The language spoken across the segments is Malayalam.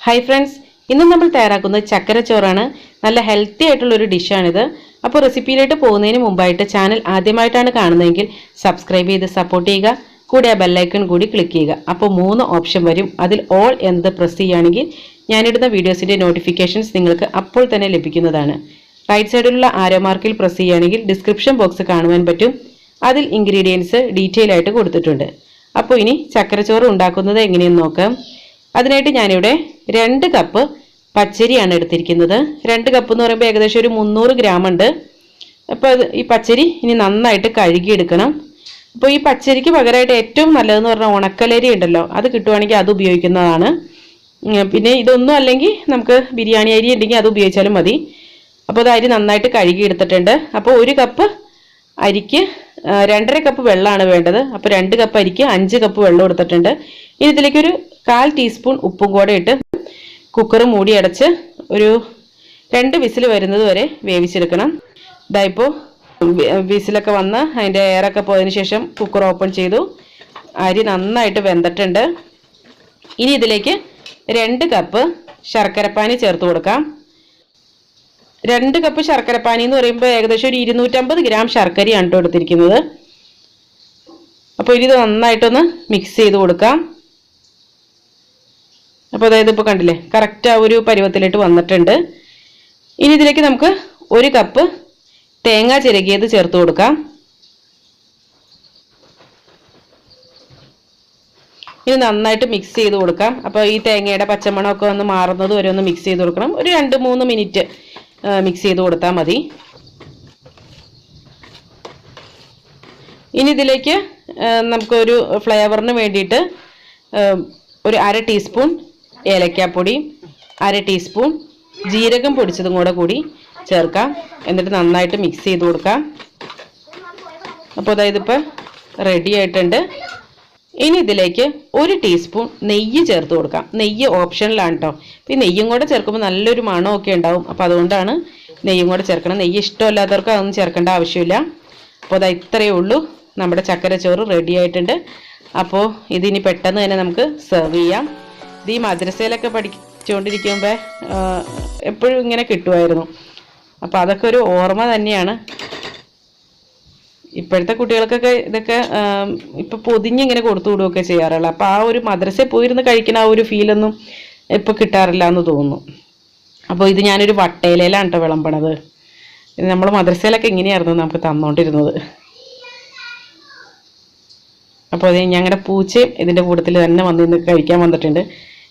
ഹായ് ഫ്രണ്ട്സ്, ഇന്ന് നമ്മൾ തയ്യാറാക്കുന്നത് ചക്കരച്ചോറാണ്. നല്ല ഹെൽത്തി ആയിട്ടുള്ള ഒരു ഡിഷാണിത്. അപ്പോൾ റെസിപ്പിയിലേക്ക് പോകുന്നതിന് മുമ്പായിട്ട് ചാനൽ ആദ്യമായിട്ടാണ് കാണുന്നതെങ്കിൽ സബ്സ്ക്രൈബ് ചെയ്ത് സപ്പോർട്ട് ചെയ്യുക. കൂടെ ആ ബെല്ലൈക്കൺ കൂടി ക്ലിക്ക് ചെയ്യുക. അപ്പോൾ 3 ഓപ്ഷൻ വരും. അതിൽ ഓൾ എന്നത് പ്രസ് ചെയ്യുകയാണെങ്കിൽ ഞാനിടുന്ന വീഡിയോസിൻ്റെ നോട്ടിഫിക്കേഷൻസ് നിങ്ങൾക്ക് അപ്പോൾ തന്നെ ലഭിക്കുന്നതാണ്. റൈറ്റ് സൈഡിലുള്ള ആരോ മാർക്കിൽ പ്രസ് ചെയ്യുകയാണെങ്കിൽ ഡിസ്ക്രിപ്ഷൻ ബോക്സ് കാണുവാൻ പറ്റും. അതിൽ ഇൻഗ്രീഡിയൻസ് ഡീറ്റെയിൽ ആയിട്ട് കൊടുത്തിട്ടുണ്ട്. അപ്പോൾ ഇനി ചക്കരച്ചോറ് ഉണ്ടാക്കുന്നത് എങ്ങനെയെന്ന് നോക്കാം. അതിനായിട്ട് ഞാനിവിടെ 2 കപ്പ് പച്ചരിയാണ് എടുത്തിരിക്കുന്നത്. 2 കപ്പ് എന്ന് പറയുമ്പോൾ ഏകദേശം ഒരു 300 ഗ്രാം ഉണ്ട്. അപ്പോൾ ഈ പച്ചരി ഇനി നന്നായിട്ട് കഴുകിയെടുക്കണം. അപ്പോൾ ഈ പച്ചരിക്ക് പകരമായിട്ട് ഏറ്റവും നല്ലതെന്ന് പറഞ്ഞാൽ ഉണക്കലരി ഉണ്ടല്ലോ, അത് കിട്ടുവാണെങ്കിൽ അത് ഉപയോഗിക്കുന്നതാണ്. പിന്നെ ഇതൊന്നും അല്ലെങ്കിൽ നമുക്ക് ബിരിയാണി അരി ഉണ്ടെങ്കിൽ അത് ഉപയോഗിച്ചാലും മതി. അപ്പോൾ അത് അരി നന്നായിട്ട് കഴുകിയെടുത്തിട്ടുണ്ട്. അപ്പോൾ 1 കപ്പ് അരിക്ക് 2.5 കപ്പ് വെള്ളമാണ് വേണ്ടത്. അപ്പോൾ 2 കപ്പ് അരിക്ക് 5 കപ്പ് വെള്ളം എടുത്തിട്ടുണ്ട്. ഇനി ഇതിലേക്കൊരു 1/4 ടീസ്പൂൺ ഉപ്പും കൂടെ ഇട്ട് കുക്കർ മൂടി അടച്ച് ഒരു 2 വിസിൽ വരുന്നത് വരെ വേവിച്ചെടുക്കണം. ഇതായിപ്പോൾ വിസിലൊക്കെ വന്ന് അതിൻ്റെ എയറൊക്കെ പോയതിന് ശേഷം കുക്കർ ഓപ്പൺ ചെയ്തു. അരി നന്നായിട്ട് വെന്തിട്ടുണ്ട്. ഇനി ഇതിലേക്ക് 2 കപ്പ് ശർക്കരപ്പാനി ചേർത്ത് കൊടുക്കാം. 2 കപ്പ് ശർക്കരപ്പാനി എന്ന് പറയുമ്പോൾ ഏകദേശം ഒരു 250 ഗ്രാം ശർക്കരയാണ് കേട്ടോ എടുത്തിരിക്കുന്നത്. അപ്പോൾ ഇത് നന്നായിട്ടൊന്ന് മിക്സ് ചെയ്ത് കൊടുക്കാം. അപ്പോൾ അതായത് ഇപ്പോൾ കണ്ടില്ലേ, കറക്റ്റ് ആ ഒരു പരുവത്തിലിട്ട് വന്നിട്ടുണ്ട്. ഇനി ഇതിലേക്ക് നമുക്ക് 1 കപ്പ് തേങ്ങ ചിരകിയത് ചേർത്ത് കൊടുക്കാം. ഇത് നന്നായിട്ട് മിക്സ് ചെയ്ത് കൊടുക്കാം. അപ്പോൾ ഈ തേങ്ങയുടെ പച്ചമണമൊക്കെ ഒന്ന് മാറുന്നത് വരെ ഒന്ന് മിക്സ് ചെയ്ത് കൊടുക്കണം. ഒരു 2-3 മിനിറ്റ് മിക്സ് ചെയ്ത് കൊടുത്താൽ മതി. ഇനി ഇതിലേക്ക് നമുക്കൊരു ഫ്ലേവറിന് വേണ്ടിയിട്ട് ഒരു 1/2 ടീസ്പൂൺ ഏലക്കാപ്പൊടി, 1/2 ടീസ്പൂൺ ജീരകം പൊടിച്ചതും കൂടി ചേർക്കാം. എന്നിട്ട് നന്നായിട്ട് മിക്സ് ചെയ്ത് കൊടുക്കാം. അപ്പോൾ അതായത് ഇപ്പോൾ റെഡി ആയിട്ടുണ്ട്. ഇനി ഇതിലേക്ക് 1 ടീസ്പൂൺ നെയ്യ് ചേർത്ത് കൊടുക്കാം. നെയ്യ് ഓപ്ഷനിലാണ് കേട്ടോ. അപ്പോൾ ഈ നെയ്യും കൂടെ ചേർക്കുമ്പോൾ നല്ലൊരു മണമൊക്കെ ഉണ്ടാവും. അപ്പോൾ അതുകൊണ്ടാണ് നെയ്യും കൂടെ ചേർക്കണം. നെയ്യ് ഇഷ്ടമല്ലാത്തവർക്ക് അതൊന്നും ചേർക്കേണ്ട ആവശ്യമില്ല. അപ്പോൾ അത് ഇത്രയേ ഉള്ളൂ. നമ്മുടെ ചക്കരച്ചോറ് റെഡി ആയിട്ടുണ്ട്. അപ്പോൾ ഇതിനി പെട്ടെന്ന് തന്നെ നമുക്ക് സെർവ് ചെയ്യാം. ഇത് ഈ മദ്രസയിലൊക്കെ പഠിച്ചുകൊണ്ടിരിക്കുമ്പോൾ എപ്പോഴും ഇങ്ങനെ കിട്ടുമായിരുന്നു. അപ്പോൾ അതൊക്കെ ഒരു ഓർമ്മ തന്നെയാണ്. ഇപ്പോഴത്തെ കുട്ടികൾക്കൊക്കെ ഇതൊക്കെ ഇപ്പോൾ പൊതിഞ്ഞിങ്ങനെ കൊടുത്തു വിടുകയൊക്കെ ചെയ്യാറുള്ളൂ. അപ്പോൾ ആ ഒരു മദ്രസയിൽ പോയിരുന്ന് കഴിക്കുന്ന ആ ഒരു ഫീലൊന്നും ഇപ്പോൾ കിട്ടാറില്ല എന്ന് തോന്നുന്നു. അപ്പോൾ ഇത് ഞാനൊരു വട്ടയിലാണ് കേട്ടോ വിളമ്പണത്. നമ്മൾ മദ്രസയിലൊക്കെ ഇങ്ങനെയായിരുന്നു നമുക്ക് തന്നുകൊണ്ടിരുന്നത്. അപ്പോൾ അത് ഞങ്ങളുടെ പൂച്ചയും ഇതിൻ്റെ കൂട്ടത്തിൽ തന്നെ വന്ന് ഇന്ന് കഴിക്കാൻ വന്നിട്ടുണ്ട്.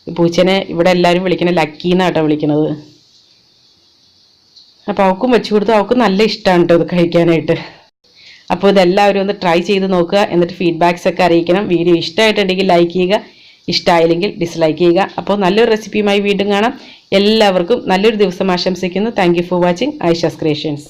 ഈ പൂച്ചേനെ ഇവിടെ എല്ലാവരും വിളിക്കുന്നത് ലക്കി എന്നാട്ടോ വിളിക്കുന്നത്. അപ്പോൾ അവൾക്കും വെച്ച് കൊടുത്തു. അവൾക്ക് നല്ല ഇഷ്ടമാണ് കേട്ടോ ഇത് കഴിക്കാനായിട്ട്. അപ്പോൾ ഇതെല്ലാവരും ഒന്ന് ട്രൈ ചെയ്ത് നോക്കുക. എന്നിട്ട് ഫീഡ്ബാക്സ് ഒക്കെ അറിയിക്കണം. വീഡിയോ ഇഷ്ടമായിട്ടുണ്ടെങ്കിൽ ലൈക്ക് ചെയ്യുക, ഇഷ്ടമായില്ലെങ്കിൽ ഡിസ്ലൈക്ക് ചെയ്യുക. അപ്പോൾ നല്ലൊരു റെസിപ്പിയുമായി വീണ്ടും കാണാം. എല്ലാവർക്കും നല്ലൊരു ദിവസം ആശംസിക്കുന്നു. Thank you for watching Aisha's creations.